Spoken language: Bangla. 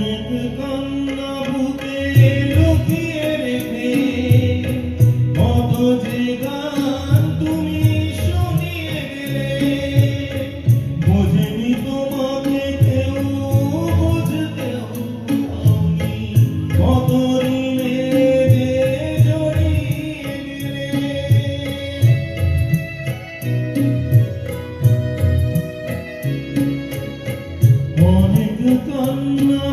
অনেক কান্না বুকে লুকিয়ে রেখে কত যে গান তুমি শুনিয়ে গেলে, বোঝেনি তোমাকে কেউ, বুঝতেও পাওনি, কত ঋণে যে জড়িয়ে গেলে। অনেক কান্না